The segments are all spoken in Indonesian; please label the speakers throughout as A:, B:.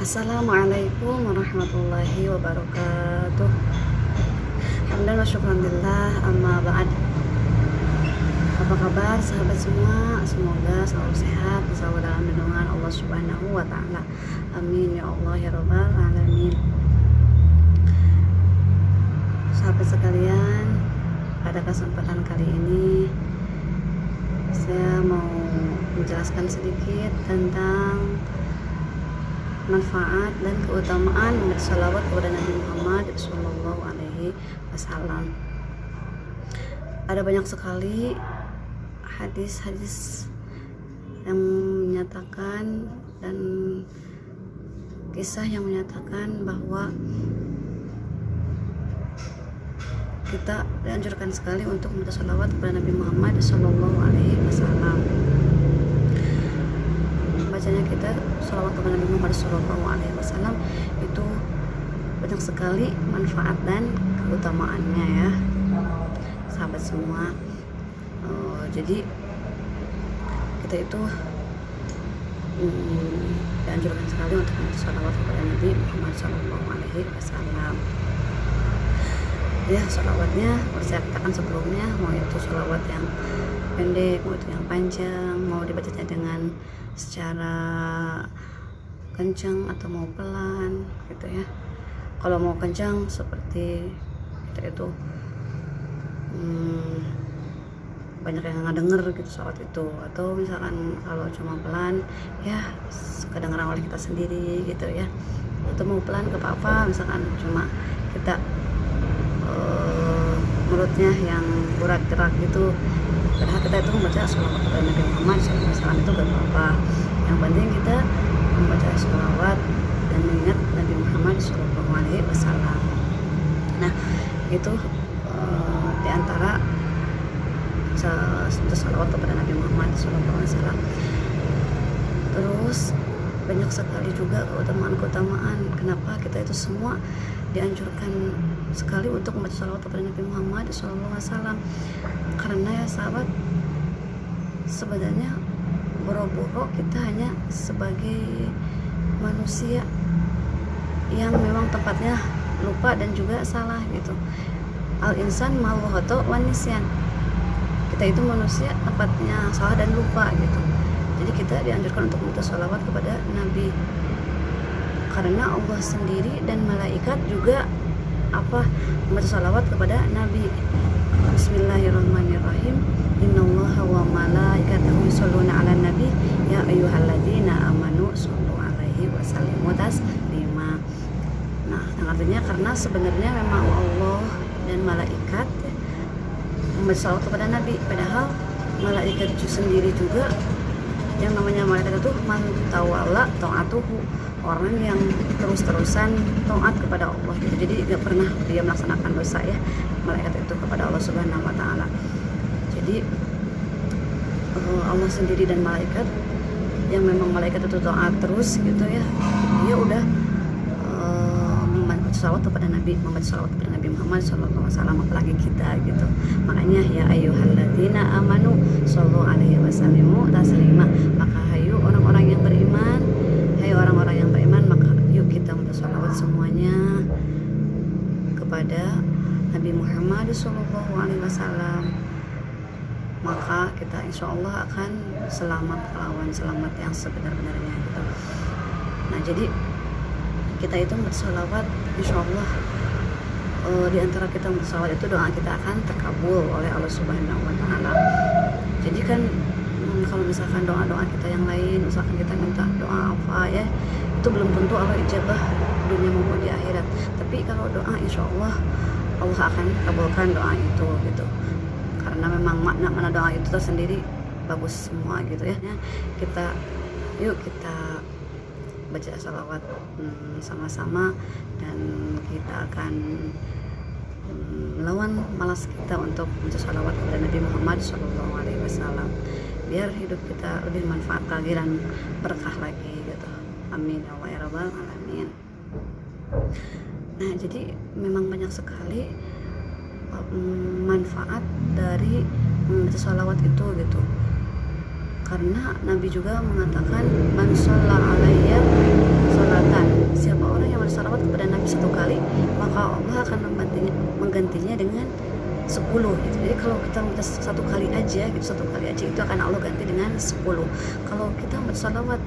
A: Assalamualaikum warahmatullahi wabarakatuh. Alhamdulillah wa syukurillah, amma ba'd. Apa kabar sahabat semua? Semoga selalu sehat, selalu dalam lindungan Allah Subhanahu wa taala. Amin ya Allah ya rabbal alamin. Sahabat sekalian, pada kesempatan kali ini saya mau menjelaskan sedikit tentang manfaat dan keutamaan bersalawat kepada Nabi Muhammad Sallallahu Alaihi Wasallam. Ada banyak sekali hadis-hadis yang menyatakan dan kisah yang menyatakan bahwa kita dianjurkan sekali untuk bersalawat kepada Nabi Muhammad Sallallahu Alaihi Wasallam. Bacanya kita sholawat kepada Nabi Muhammad SAW itu banyak sekali manfaat dan keutamaannya ya sahabat semua. Jadi kita itu dianjurkan sekali untuk sholawat kepada Nabi Muhammad SAW. Ya, sholawatnya seperti saya katakan sebelumnya, mau itu sholawat yang pendek, mau itu yang panjang, mau dibacanya dengan secara kencang atau mau pelan gitu ya. Kalau mau kencang seperti kita itu banyak yang nggak denger gitu saat itu, atau misalkan kalau cuma pelan ya kedengaran oleh kita sendiri gitu ya, atau mau pelan ke apa misalkan cuma kita mulutnya yang gerak gitu, padahal kita itu membaca sholawat kepada Nabi Muhammad SAW itu gak apa-apa. Yang penting kita membaca sholawat dan mengingat Nabi Muhammad SAW. Nah itu diantara sholawat kepada Nabi Muhammad SAW. Terus banyak sekali juga keutamaan kenapa kita itu semua dianjurkan sekali untuk membaca sholawat kepada Nabi Muhammad SAW. Karena ya sahabat, sebenarnya boro-boro kita hanya sebagai manusia yang memang tempatnya lupa dan juga salah gitu. Al-insan ma'luhoto wan nisyan. Kita itu manusia tempatnya salah dan lupa gitu. Jadi kita dianjurkan untuk membaca sholawat kepada Nabi, karena Allah sendiri dan malaikat juga membaca sholawat kepada Nabi. Bismillahirrahmanirrahim. Innallaha wa malaikatahu yusholluna 'alan nabi ya ayyuhalladzina amanu shollu 'alaihi wa sallimu taslima. Nah, yang artinya karena sebenarnya memang Allah dan malaikat membaca sholawat kepada Nabi, padahal malaikat itu sendiri juga, yang namanya malaikat itu man tawalla ta'atuhu, orang yang terus-terusan taat kepada Allah gitu. Jadi gak pernah dia melaksanakan dosa ya, malaikat itu kepada Allah Subhanahu wa taala. Jadi Allah sendiri dan malaikat yang memang malaikat itu taat terus gitu ya, dia udah membaca sholawat kepada Nabi, membaca sholawat kepada Nabi Muhammad SAW, apalagi kita gitu. Makanya ya ayyuhalladzina amanu shollu 'alaihi wa sallimu taslima. Maka hayu orang-orang yang beriman, hai orang-orang yang beriman, maka yuk kita membaca sholawat semuanya kepada Nabi Muhammad SAW. Maka kita insya Allah akan selamat lawan selamat yang sebenar-benarnya gitu. Nah jadi kita itu bersolawat, insya Allah di antara kita bersolawat itu doa kita akan terkabul oleh Allah Subhanahu wa taala. Jadi kan kalau misalkan doa-doa kita yang lain, misalkan kita minta doa apa ya, itu belum tentu Allah ijabah dunia maupun di akhirat. Tapi kalau doa insya Allah Allah akan kabulkan doa itu gitu. Karena memang makna doa itu tersendiri bagus semua gitu ya. Yuk kita baca salawat sama-sama, dan kita akan melawan malas kita untuk baca salawat kepada Nabi Muhammad SAW, biar hidup kita lebih manfaat lagi dan berkah lagi gitu. Amin ya Allah ya rabbal alamin. Nah jadi memang banyak sekali manfaat dari membaca salawat itu gitu. Karena Nabi juga mengatakan man shalla alayya sholatan kalau kita membaca satu kali aja gitu, satu kali aja itu akan Allah ganti dengan 10. Kalau kita membaca salawat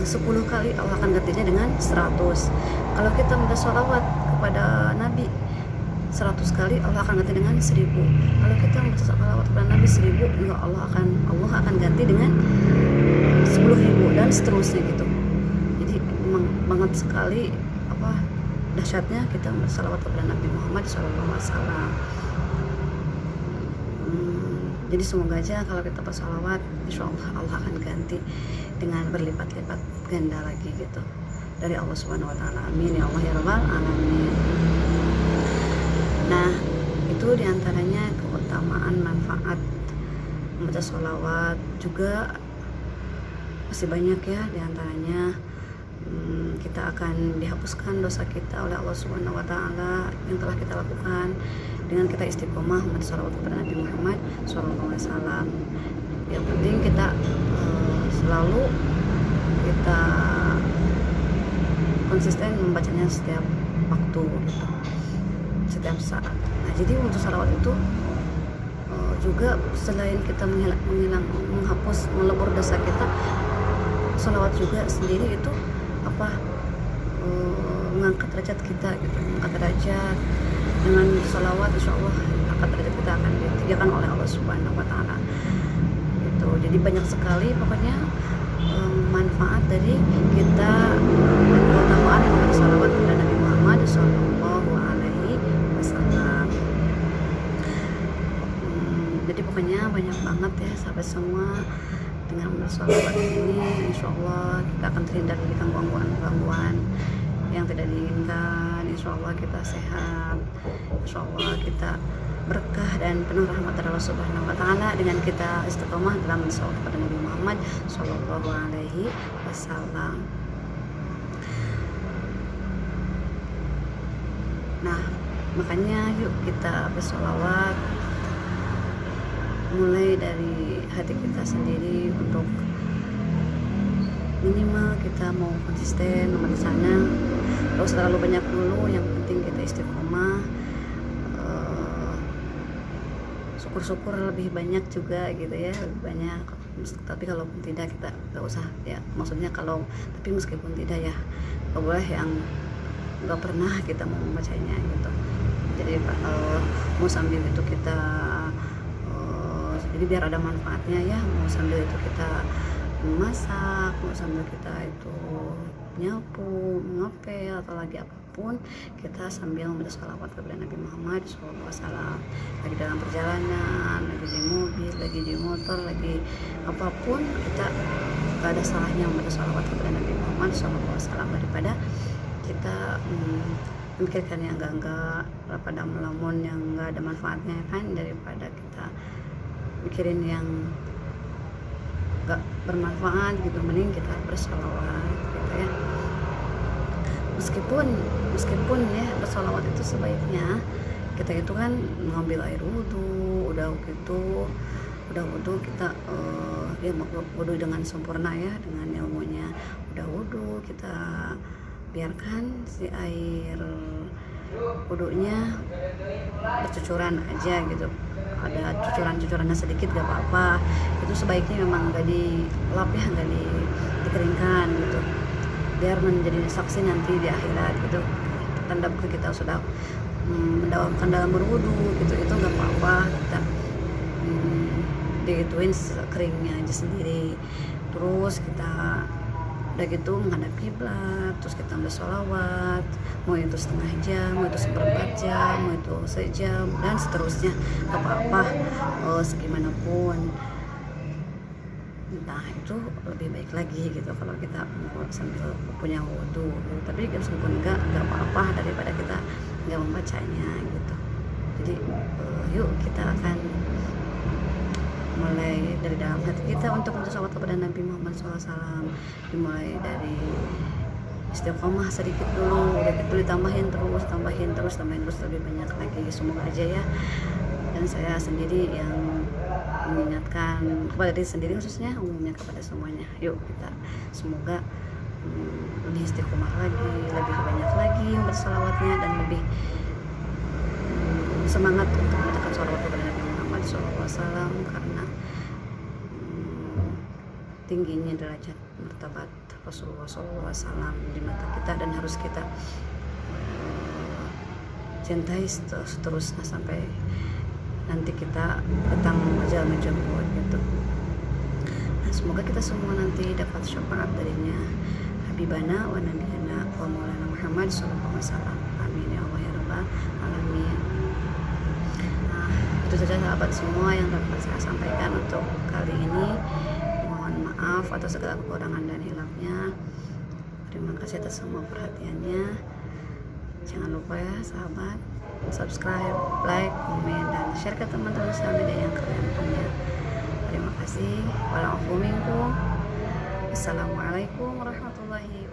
A: 10 kali, Allah akan gantinya dengan 100. Kalau kita membaca salawat kepada Nabi 100 kali, Allah akan ganti dengan 1000. Kalau kita membaca salawat kepada Nabi 1000, ya Allah akan ganti dengan 10.000 dan seterusnya gitu. Jadi memang banget sekali dahsyatnya kita bersalawat kepada Nabi Muhammad SAW. Jadi semoga aja kalau kita bersalawat, insya Allah akan ganti dengan berlipat-lipat ganda lagi gitu dari Allah Subhanahu Wa Taala. Amin ya Allah ya Rabbal Alamin. Nah, itu diantaranya keutamaan manfaat membaca sholawat. Juga masih banyak ya, diantaranya kita akan dihapuskan dosa kita oleh Allah Subhanahu Wa Taala yang telah kita lakukan dengan kita istiqomah membaca sholawat kepada Nabi Muhammad SAW. Yang penting kita selalu kita konsisten membacanya setiap waktu gitu, setiap saat. Nah, jadi untuk sholawat itu juga selain kita menghapus, melebur dosa kita, sholawat juga sendiri itu mengangkat derajat kita gitu, mengangkat derajat. Dengan sholawat insya Allah angkat derajat kita akan ditinggikan oleh Allah Subhanahu Wa Taala gitu. Jadi banyak sekali pokoknya manfaat dari kita dan keutamaan membaca sholawat kepada Nabi Muhammad Sallallahu Alaihi Wasallam. Jadi pokoknya banyak banget ya sahabat semua. Dengan sholawat ini insya Allah kita akan terhindar dari gangguan-gangguan yang tidak diinginkan. Insya Allah kita sehat, insya Allah kita berkah dan penuh rahmat dari Allah Subhanahu Wa Taala dengan kita istiqomah dalam bersalawat kepada Nabi Muhammad Sallallahu Alaihi Wasallam. Nah, makanya yuk kita bersalawat mulai dari hati kita sendiri, untuk minimal kita mau konsisten membacanya, gak usah terlalu banyak dulu, yang penting kita istiqomah. Syukur-syukur lebih banyak juga gitu ya, lebih banyak. Tapi kalau pun tidak kita gak usah ya, maksudnya tapi meskipun tidak ya gak boleh yang gak pernah kita mau membacanya gitu. Jadi mau sambil itu kita jadi biar ada manfaatnya ya, mau sambil itu kita memasak, mau sambil kita itu nyapu, ngepel atau lagi apapun, kita sambil membaca sholawat kepada Nabi Muhammad SAW. Lagi dalam perjalanan, lagi di mobil, lagi di motor, lagi apapun, kita gak ada salahnya membaca sholawat kepada Nabi Muhammad SAW daripada kita memikirkan yang enggak, daripada melamun yang enggak ada manfaatnya kan, daripada kita mikirin yang gak bermanfaat gitu. Mending kita bersolawat gitu ya. Meskipun ya bersolawat itu sebaiknya kita itu kan mengambil air wudhu, udah wudhu kita ya wudhu dengan sempurna ya, dengan ilmunya. Udah wudhu kita biarkan si air wudhunya bercucuran aja gitu, ada cucurannya sedikit gak apa-apa. Itu sebaiknya memang gak dilap ya, gak dikeringkan gitu, biar menjadi saksi nanti di akhirat gitu, tanda bukti kita sudah mendawamkan dalam berwudu gitu. Itu gak apa-apa, kita diituin keringnya aja sendiri. Terus kita udah gitu menghadap kiblat, terus kita bersolawat, mau itu setengah jam, mau itu seperempat jam, mau itu sejam dan seterusnya, gak apa-apa, segimanapun. Nah itu lebih baik lagi gitu kalau kita mau sambil punya wudhu gitu. Tapi meskipun enggak apa-apa daripada kita nggak membacanya gitu. Jadi yuk kita akan mulai dari dalam hati kita untuk bersolawat kepada Nabi Muhammad SAW. Dimulai dari istiqomah sedikit dulu, udah gitu ditambahin terus lebih banyak lagi. Semoga aja ya, dan saya sendiri yang mengingatkan kepada diri sendiri, khususnya umumnya kepada semuanya. Yuk kita semoga lebih istiqomah lagi, lebih banyak lagi bersolawatnya, dan lebih semangat untuk mengucapkan sholawat kepada Nabi Muhammad SAW, karena tingginya derajat martabat Rasulullah SAW di mata kita, dan harus kita cintai seterusnya sampai nanti kita datang ajal menjemput gitu. Nah, semoga kita semua nanti dapat syafaat darinya, Habibana wa Nabiyana wa Maulana Muhammad SAW. Amin ya Allah ya Rabbal Alamin. Nah, itu saja sahabat semua yang dapat saya sampaikan untuk kali ini. Mohon maaf atas segala kekurangan dan hilafnya. Terima kasih atas semua perhatiannya. Jangan lupa ya sahabat, subscribe, like, komen, dan share ke teman-teman sosial media yang kalian punya. Terima kasih. Wassalamualaikum warahmatullahi